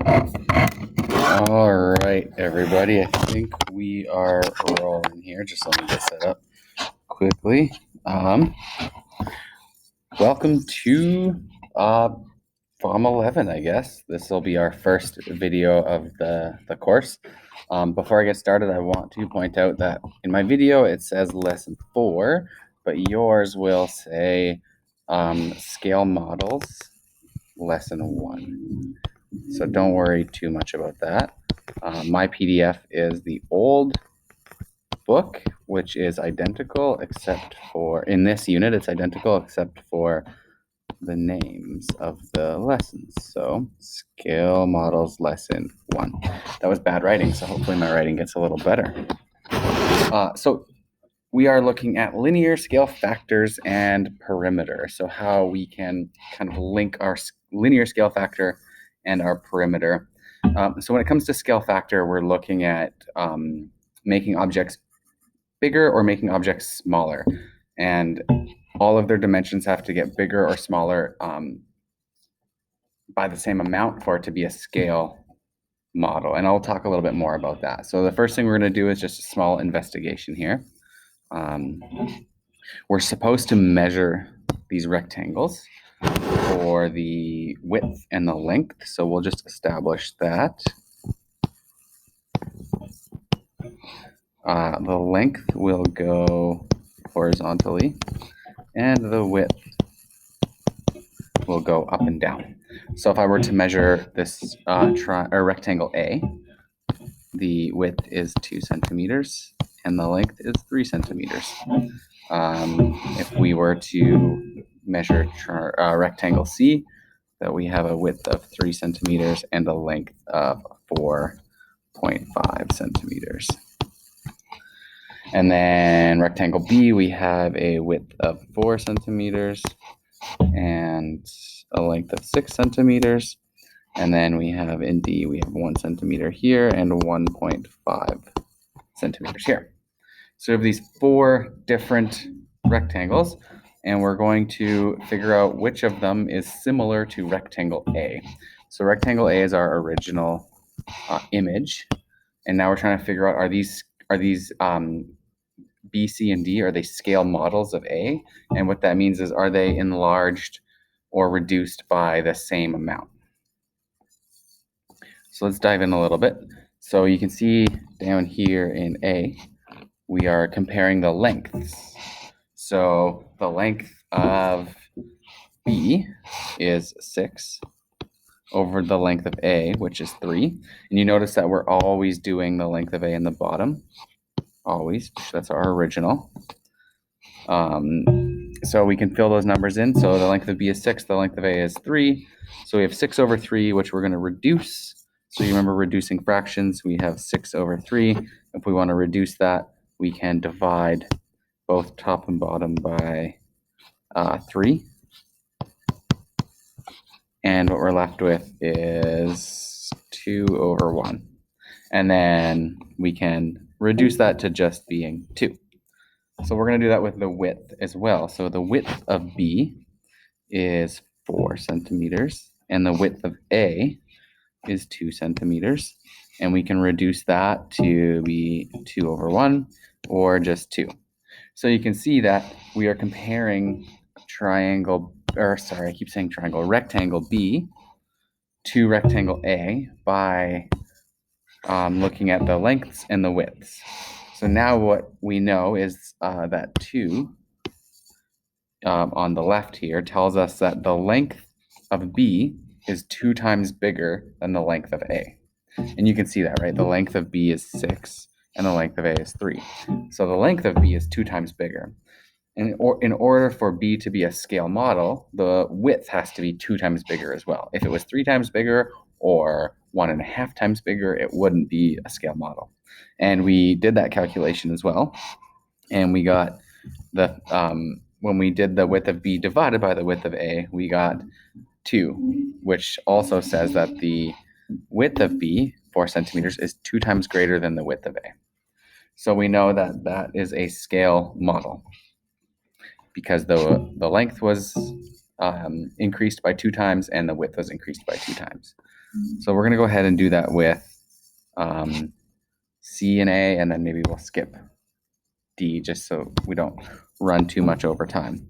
All right, everybody. I think we are rolling here. Just let me get set up quickly. Welcome to Form 11, I guess. This will be our first video of the course. Before I get started, I want to point out that in my video it says lesson 4, but yours will say scale models lesson 1. So don't worry too much about that. My PDF is the old book, which is identical except for, in this unit, it's identical except for the names of the lessons. So scale models lesson 1. That was bad writing, so hopefully my writing gets a little better. So we are looking at linear scale factors and perimeter. So how we can kind of link our linear scale factor and our perimeter. So when it comes to scale factor, we're looking at making objects bigger or making objects smaller. And all of their dimensions have to get bigger or smaller by the same amount for it to be a scale model. And I'll talk a little bit more about that. So the first thing we're going to do is just a small investigation here. We're supposed to measure these rectangles for the width and the length. So we'll just establish that. The length will go horizontally and the width will go up and down. So if I were to measure this rectangle A, the width is 2 centimeters and the length is 3 centimeters. If we were to measure rectangle C, that we have a width of 3 centimeters and a length of 4.5 centimeters. And then rectangle B, we have a width of 4 centimeters and a length of 6 centimeters. And then we have in D, we have 1 centimeter here and 1.5 centimeters here. So we have these 4 different rectangles, and we're going to figure out which of them is similar to rectangle A. So rectangle A is our original image, and now we're trying to figure out, are these B, C, and D, are they scale models of A? And what that means is, are they enlarged or reduced by the same amount? So let's dive in a little bit. So you can see down here in A, we are comparing the lengths. So the length of B is 6 over the length of A, which is 3. And you notice that we're always doing the length of A in the bottom. Always. That's our original. So we can fill those numbers in. So the length of B is 6. The length of A is 3. So we have 6 over 3, which we're going to reduce. So you remember reducing fractions. We have 6 over 3. If we want to reduce that, we can divide both top and bottom by 3. And what we're left with is 2 over 1. And then we can reduce that to just being 2. So we're going to do that with the width as well. So the width of B is 4 centimeters, and the width of A is 2 centimeters. And we can reduce that to be 2 over 1 or just 2. So you can see that we are comparing rectangle B to rectangle A by looking at the lengths and the widths. So now what we know is that 2 on the left here tells us that the length of B is 2 times bigger than the length of A. And you can see that, right? The length of B is 6 and the length of A is 3. So the length of B is 2 times bigger. And in order for B to be a scale model, the width has to be 2 times bigger as well. If it was 3 times bigger or 1.5 times bigger, it wouldn't be a scale model. And we did that calculation as well. And we got when we did the width of B divided by the width of A, we got 2, which also says that the width of B, 4 centimeters, is 2 times greater than the width of A. So we know that that is a scale model because the length was increased by 2 times and the width was increased by 2 times. So we're going to go ahead and do that with C and A, and then maybe we'll skip D just so we don't run too much over time.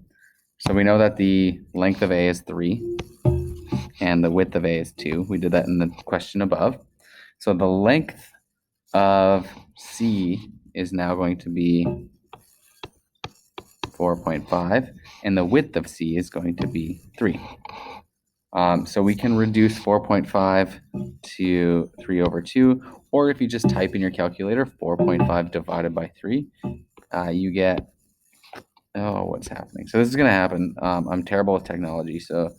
So we know that the length of A is 3 and the width of A is 2. We did that in the question above. So the length of C is now going to be 4.5 and the width of C is going to be 3. So we can reduce 4.5 to 3 over 2, or if you just type in your calculator 4.5 divided by 3, you get, oh, what's happening? So this is going to happen. I'm terrible with technology, so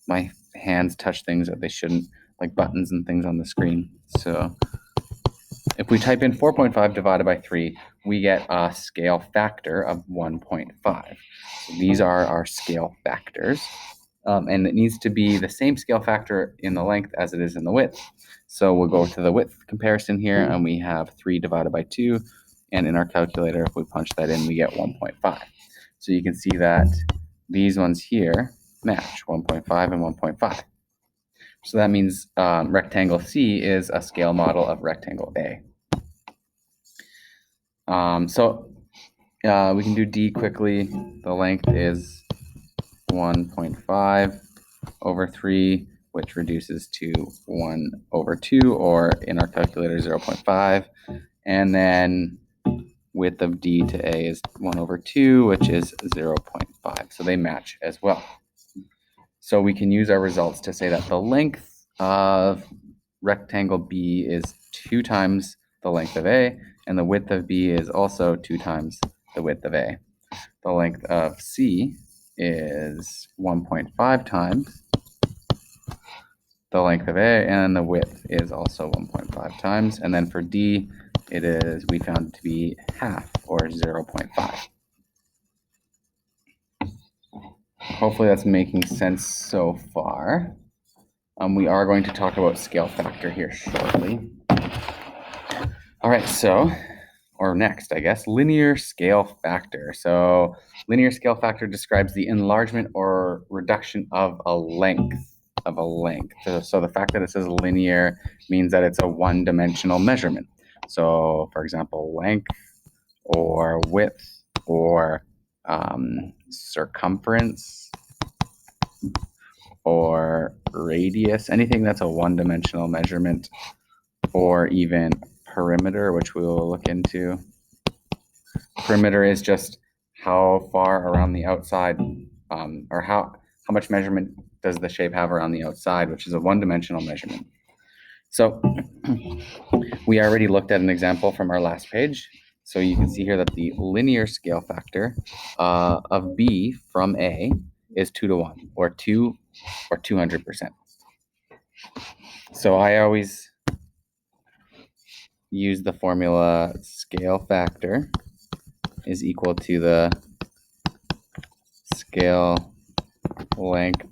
my hands touch things that they shouldn't, like buttons and things on the screen. So if we type in 4.5 divided by 3, we get a scale factor of 1.5. So these are our scale factors. And it needs to be the same scale factor in the length as it is in the width. So we'll go to the width comparison here, and we have 3 divided by 2. And in our calculator, if we punch that in, we get 1.5. So you can see that these ones here match 1.5 and 1.5. So that means rectangle C is a scale model of rectangle A. We can do D quickly. The length is 1.5 over 3, which reduces to 1 over 2, or in our calculator 0.5. And then width of D to A is 1 over 2, which is 0.5. So they match as well. So we can use our results to say that the length of rectangle B is 2 times the length of A, and the width of B is also 2 times the width of A. The length of C is 1.5 times the length of A, and the width is also 1.5 times. And then for D, we found it to be half, or 0.5. Hopefully that's making sense so far. We are going to talk about scale factor here shortly. All right, or next, I guess, linear scale factor. So linear scale factor describes the enlargement or reduction of a length. So the fact that it says linear means that it's a one-dimensional measurement. So for example, length or width or circumference or radius, anything that's a one-dimensional measurement, or even perimeter, which we will look into. Perimeter is just how far around the outside, or how much measurement does the shape have around the outside, which is a one-dimensional measurement. So we already looked at an example from our last page. So you can see here that the linear scale factor of B from A is 2 to 1, or 2 or 200%. So I always use the formula scale factor is equal to the scale length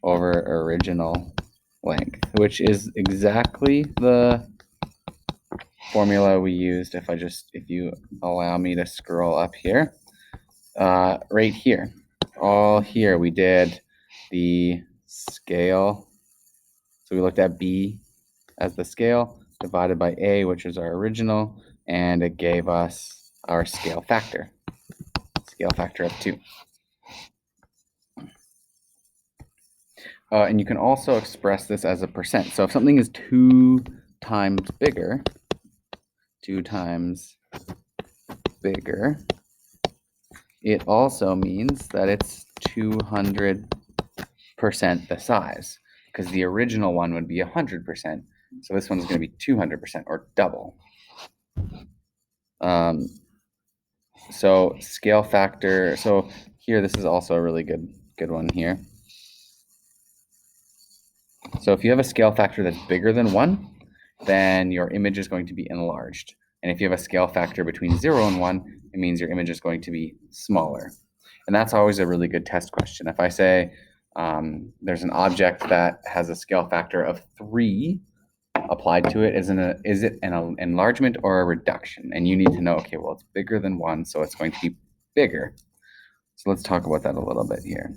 over original length, which is exactly the formula we used. If you allow me to scroll up here, right here, all here we did the scale. So we looked at B as the scale divided by A, which is our original, and it gave us our scale factor of 2. And you can also express this as a percent. So if something is 2 times bigger, it also means that it's 200% the size, because the original one would be 100%. So this one's going to be 200%, or double. So scale factor. So here, this is also a really good one here. So if you have a scale factor that's bigger than 1, then your image is going to be enlarged. And if you have a scale factor between 0 and 1, it means your image is going to be smaller. And that's always a really good test question. If I say there's an object that has a scale factor of 3 applied to it, is it an enlargement or a reduction? And you need to know, okay, well, it's bigger than 1, so it's going to be bigger. So let's talk about that a little bit here.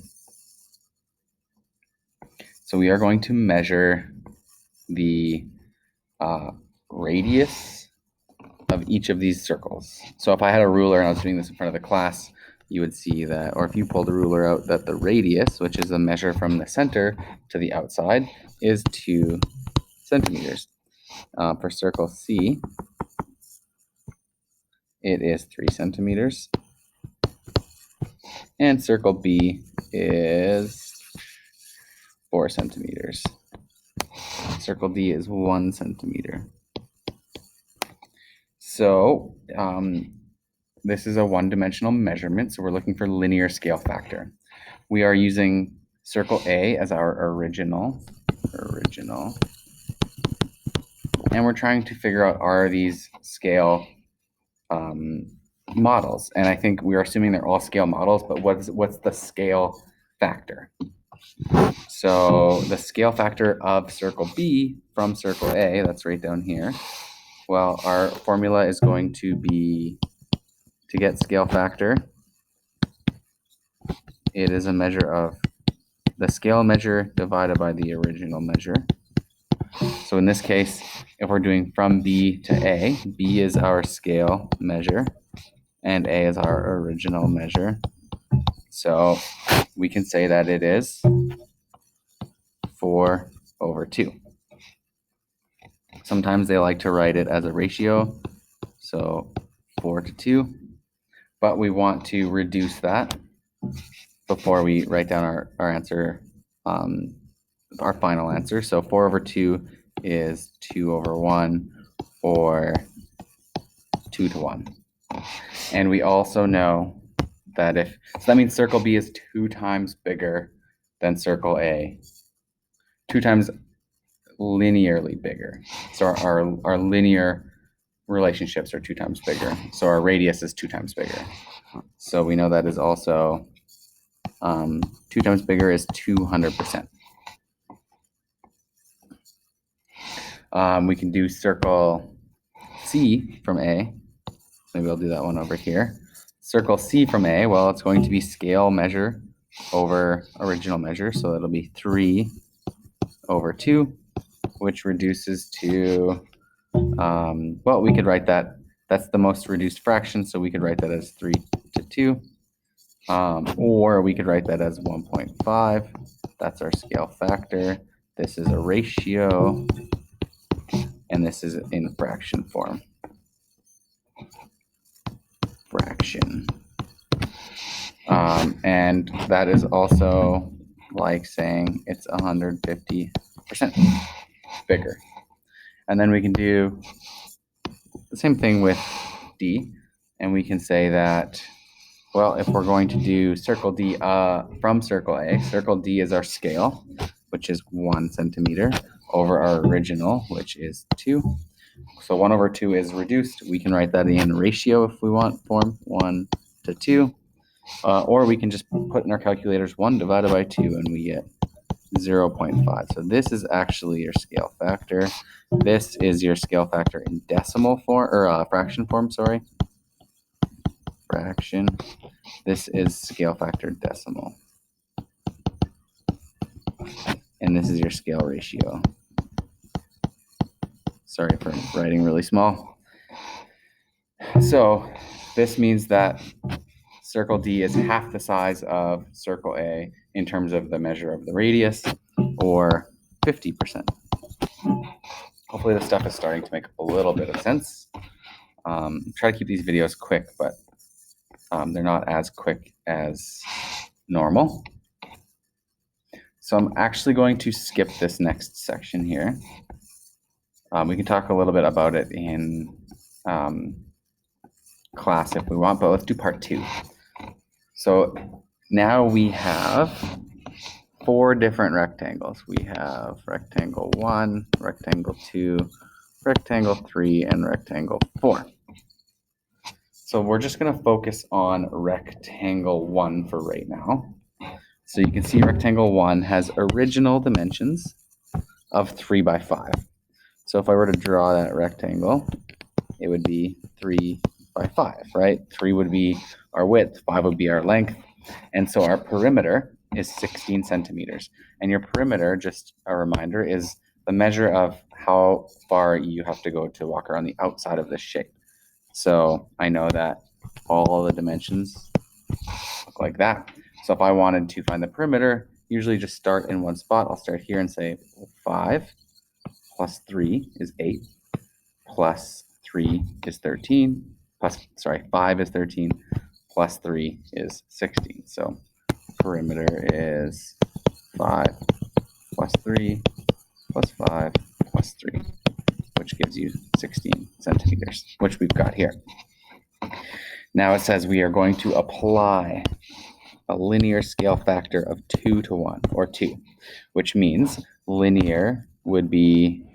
So we are going to measure the radius of each of these circles. So if I had a ruler and I was doing this in front of the class, you would see that, or if you pulled a ruler out, that the radius, which is a measure from the center to the outside, is 2 centimeters. For circle C, it is 3 centimeters. And circle B is 4 centimeters. Circle D is 1 centimeter. So this is a one-dimensional measurement, so we're looking for linear scale factor. We are using circle A as our original, and we're trying to figure out, are these scale models? And I think we are assuming they're all scale models, but what's the scale factor? So the scale factor of circle B from circle A, that's right down here. Well, our formula is going to be, to get scale factor, it is a measure of the scale measure divided by the original measure. So in this case, if we're doing from B to A, B is our scale measure and A is our original measure. So we can say that it is 4/2. Sometimes they like to write it as a ratio, so 4:2, but we want to reduce that before we write down our answer, our final answer. So 4/2 is 2/1, or 2:1. And we also know that so that means circle B is 2 times bigger than circle A, 2 times linearly bigger. So our linear relationships are 2 times bigger. So our radius is 2 times bigger. So we know that is also 2 times bigger is 200%. We can do circle C from A. Maybe I'll do that one over here. Circle C from A, well, it's going to be scale measure over original measure. So it'll be 3/2, which reduces to, well, we could write that, that's the most reduced fraction. So we could write that as 3/2. Or we could write that as 1.5. That's our scale factor. This is a ratio, and this is in fraction form. Fraction. And that is also like saying it's 150% bigger. And then we can do the same thing with D, and we can say that, well, if we're going to do circle D from circle A, circle D is our scale, which is 1 centimeter, over our original, which is 2. So 1/2 is reduced. We can write that in ratio if we want, form 1/2. Or we can just put in our calculators 1 divided by 2, and we get 0.5. So this is actually your scale factor. This is your scale factor in decimal form, or fraction form, sorry. Fraction. This is scale factor decimal. And this is your scale ratio. Sorry for writing really small. So this means that circle D is half the size of circle A in terms of the measure of the radius, or 50%. Hopefully this stuff is starting to make a little bit of sense. Try to keep these videos quick, but they're not as quick as normal. So I'm actually going to skip this next section here. We can talk a little bit about it in class if we want, but let's do part 2. So now we have 4 different rectangles. We have rectangle 1, rectangle 2, rectangle 3, and rectangle 4. So we're just going to focus on rectangle 1 for right now. So you can see rectangle 1 has original dimensions of 3 by 5. So if I were to draw that rectangle, it would be 3 by 5, right? 3 would be our width, 5 would be our length. And so our perimeter is 16 centimeters. And your perimeter, just a reminder, is the measure of how far you have to go to walk around the outside of this shape. So I know that all the dimensions look like that. So if I wanted to find the perimeter, usually just start in one spot. I'll start here and say 5 plus 3 is 8, plus 3 is 13, 5 is 13, plus 3 is 16. So perimeter is 5 plus 3 plus 5 plus 3, which gives you 16 centimeters, which we've got here. Now it says we are going to apply a linear scale factor of 2 to 1, or 2, which means linear would be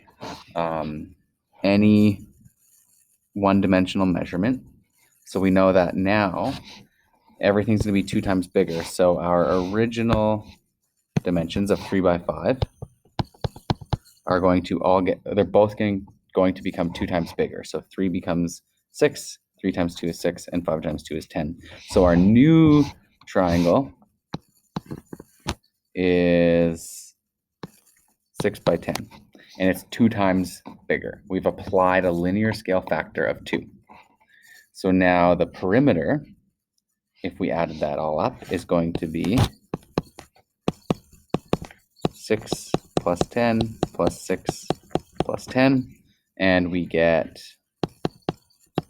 any one-dimensional measurement. So we know that now everything's going to be 2 times bigger. So our original dimensions of 3 by 5 are going to they're both going to become 2 times bigger. So 3 becomes 6, 3 times 2 is 6, and 5 times 2 is 10. So our new triangle is 6 by 10, and it's 2 times bigger. We've applied a linear scale factor of 2. So now the perimeter, if we added that all up, is going to be 6 plus 10 plus 6 plus 10, and we get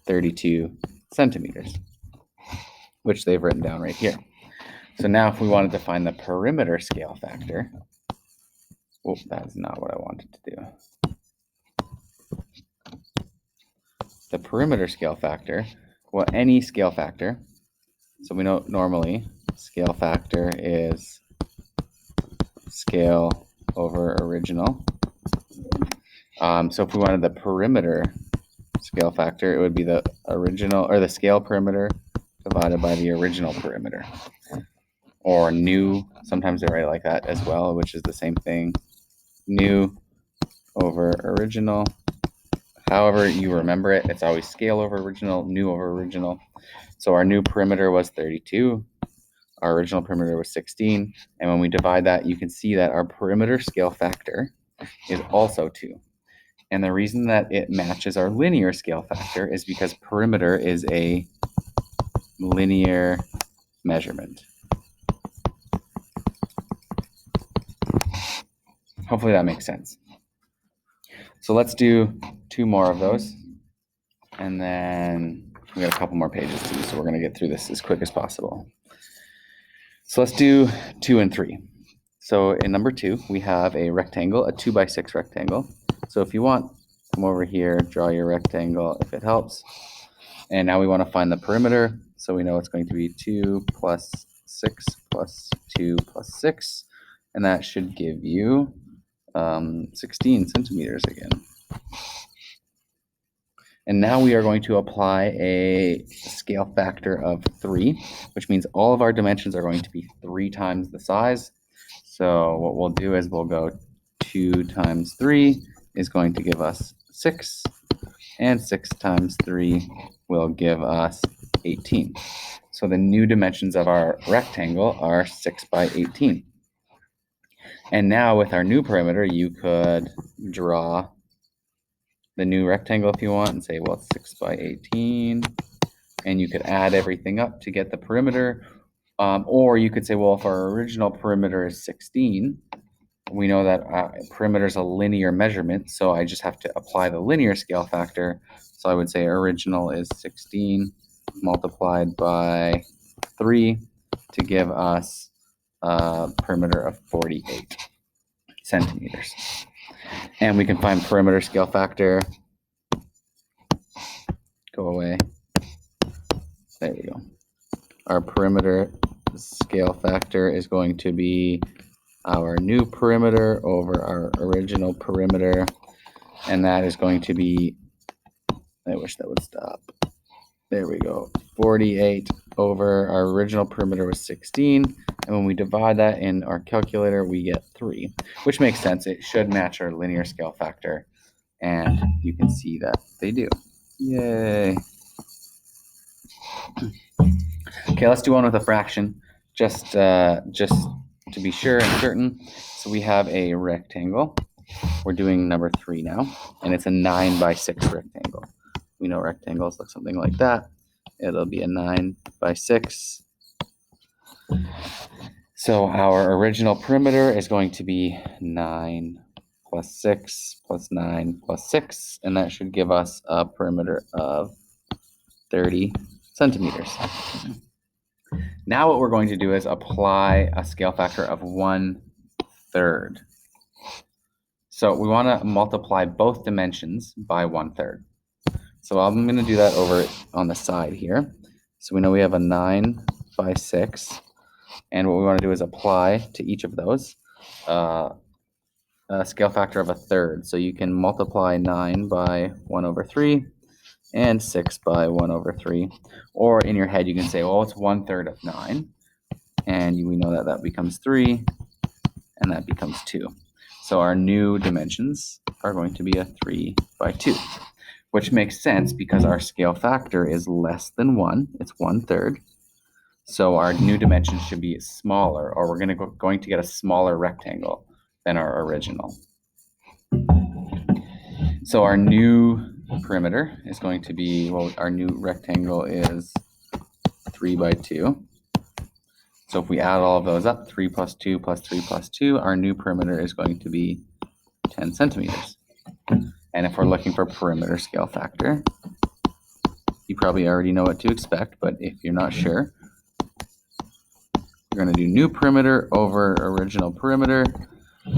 32 centimeters, which they've written down right here. So now if we wanted to find the perimeter scale factor, oh, that's not what I wanted to do. The perimeter scale factor, well, any scale factor, so we know normally scale factor is scale over original. So if we wanted the perimeter scale factor, it would be the original, or the scale perimeter divided by the original perimeter. Or new, sometimes they write it like that as well, which is the same thing. New over original. However you remember it, it's always scale over original, new over original. So our new perimeter was 32. Our original perimeter was 16. And when we divide that, you can see that our perimeter scale factor is also 2. And the reason that it matches our linear scale factor is because perimeter is a linear measurement. Hopefully that makes sense. So let's do 2 more of those. And then we got a couple more pages too, so we're going to get through this as quick as possible. So let's do 2 and 3. So in number 2, we have a rectangle, a 2 by 6 rectangle. So if you want, come over here, draw your rectangle if it helps. And now we want to find the perimeter. So we know it's going to be 2 plus 6 plus 2 plus 6. And that should give you 16 centimeters again. And now we are going to apply a scale factor of 3, which means all of our dimensions are going to be 3 times the size. So what we'll do is we'll go 2 times 3 is going to give us 6, and 6 times 3 will give us 18. So the new dimensions of our rectangle are 6 by 18. And now with our new perimeter, you could draw the new rectangle if you want and say, well, it's 6 by 18. And you could add everything up to get the perimeter. Or you could say, well, if our original perimeter is 16, we know that perimeter is a linear measurement, so I just have to apply the linear scale factor. So I would say original is 16 multiplied by 3 to give us a perimeter of 48 centimeters. And we can find perimeter scale factor. Go away. There we go. Our perimeter scale factor is going to be our new perimeter over our original perimeter, and that is going to be, I wish that would stop. There we go. 48 over our original perimeter was 16, and when we divide that in our calculator, we get 3, which makes sense. It should match our linear scale factor, and you can see that they do. Yay. Okay, let's do one with a fraction. Just to be sure and certain. So we have a rectangle. We're doing number 3 now, and it's a 9 by 6 rectangle. We know rectangles look something like that. It'll be a 9 by 6. So our original perimeter is going to be 9 plus 6 plus 9 plus 6, and that should give us a perimeter of 30 centimeters. Now what we're going to do is apply a scale factor of 1/3. So we want to multiply both dimensions by 1/3. So I'm going to do that over on the side here. So we know we have a 9 by 6. And what we want to do is apply to each of those a scale factor of 1/3. So you can multiply 9 by 1/3 and 6 by 1/3. Or in your head, you can say, well, it's 1/3 of 9. And we know that that becomes 3, and that becomes 2. So our new dimensions are going to be a 3 by 2, which makes sense because our scale factor is less than 1. It's 1/3. So our new dimensions should be smaller, or we're going to get a smaller rectangle than our original. So our new perimeter is going to be, well, our new rectangle is 3 by 2. So if we add all of those up, 3 plus 2 plus 3 plus 2, our new perimeter is going to be 10 centimeters. And if we're looking for perimeter scale factor, you probably already know what to expect, but if you're not sure, we're going to do new perimeter over original perimeter.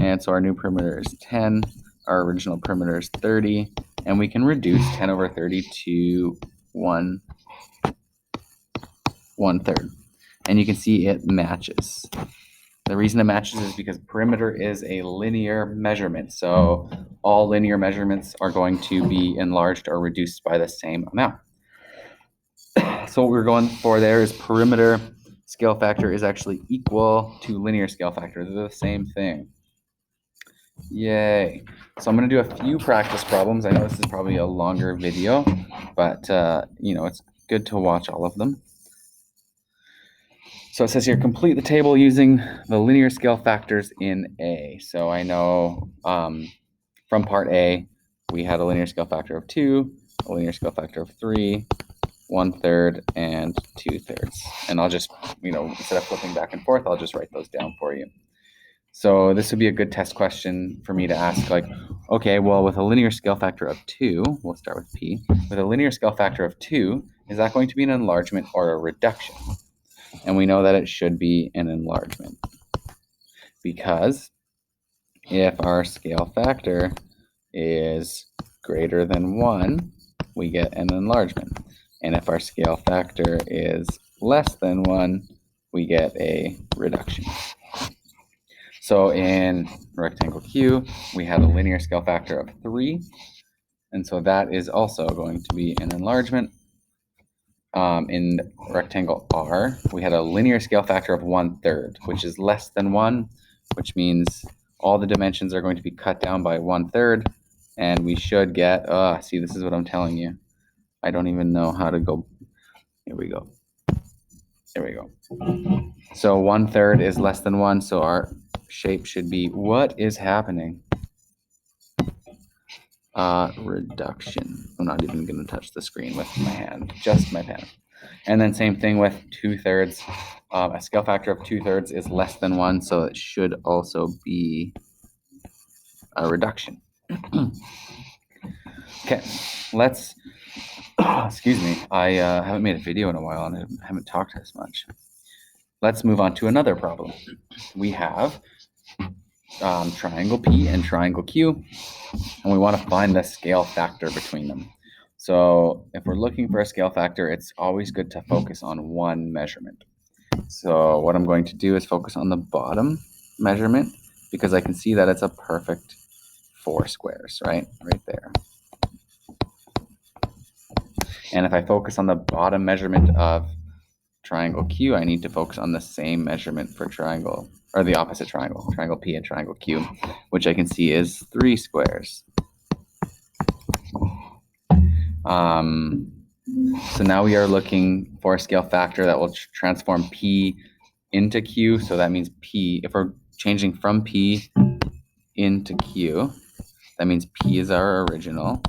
And so our new perimeter is 10. Our original perimeter is 30. And we can reduce 10 over 30 to 1/3. And you can see it matches. The reason it matches is because perimeter is a linear measurement. So all linear measurements are going to be enlarged or reduced by the same amount. So what we're going for there is perimeter scale factor is actually equal to linear scale factor. They're the same thing. Yay. So I'm going to do a few practice problems. I know this is probably a longer video, but it's good to watch all of them. So it says here, complete the table using the linear scale factors in A. So I know from part A, we had a linear scale factor of 2, a linear scale factor of 3, 1/3, and 2/3. And I'll just, instead of flipping back and forth, I'll just write those down for you. So this would be a good test question for me to ask, like, okay, well, with a linear scale factor of 2, we'll start with P. With a linear scale factor of 2, is that going to be an enlargement or a reduction? And we know that it should be an enlargement, because if our scale factor is greater than 1, we get an enlargement. And if our scale factor is less than 1, we get a reduction. So in rectangle Q, we have a linear scale factor of 3. And so that is also going to be an enlargement. In rectangle R, we had a linear scale factor of 1/3, which is less than 1, which means all the dimensions are going to be cut down by 1/3. And we should get, see, this is what I'm telling you. I don't even know how to go. Here we go. There we go. So 1/3 is less than 1. So our shape should be, what is happening? Reduction. I'm not even going to touch the screen with my hand, just my pen. And then same thing with 2/3. A scale factor of 2/3 is less than 1. So it should also be a reduction. Okay, let's, excuse me, I haven't made a video in a while and I haven't talked as much. Let's move on to another problem. We have triangle P and triangle Q, and we want to find the scale factor between them. So if we're looking for a scale factor, it's always good to focus on one measurement. So what I'm going to do is focus on the bottom measurement, because I can see that it's a perfect 4 squares, right there. And if I focus on the bottom measurement of triangle Q, I need to focus on the same measurement for triangle, or the opposite triangle, triangle P and triangle Q, which I can see is 3 squares. So now we are looking for a scale factor that will transform P into Q, so that means P. If we're changing from P into Q, that means P is our original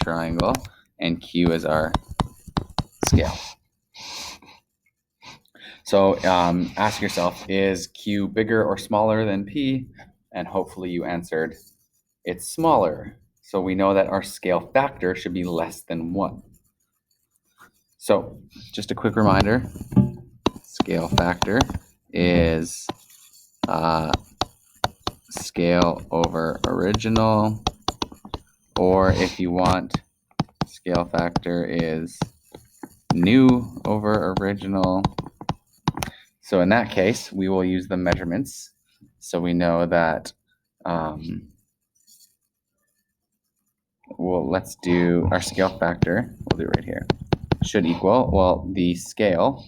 triangle and Q is our scale. So ask yourself, is Q bigger or smaller than P? And hopefully you answered it's smaller. So we know that our scale factor should be less than 1. So just a quick reminder, scale factor is scale over original, or if you want, scale factor is new over original. So in that case, we will use the measurements. So we know that, well, let's do our scale factor. We'll do it right here. Should equal, well, the scale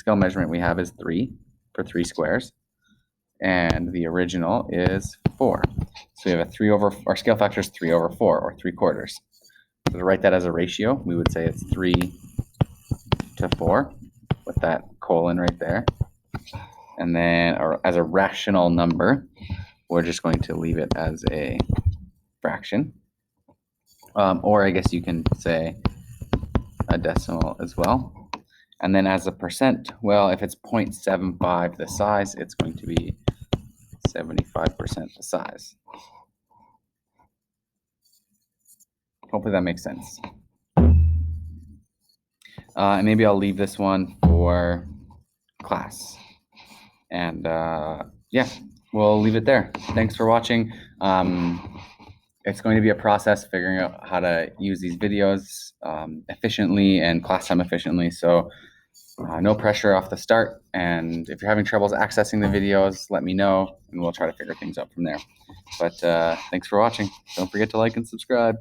measurement we have is 3 for 3 squares. And the original is 4. So we have our scale factor is 3 over 4, or 3/4. So to write that as a ratio, we would say it's 3 to 4 with that colon right there. And then as a rational number, we're just going to leave it as a fraction. Or I guess you can say a decimal as well. And then as a percent, well, if it's 0.75 the size, it's going to be 75% the size. Hopefully that makes sense. And maybe I'll leave this one for class. And yeah, we'll leave it there. Thanks for watching. It's going to be a process figuring out how to use these videos efficiently and class time efficiently. So no pressure off the start. And if you're having troubles accessing the videos, let me know and we'll try to figure things out from there. But thanks for watching. Don't forget to like and subscribe.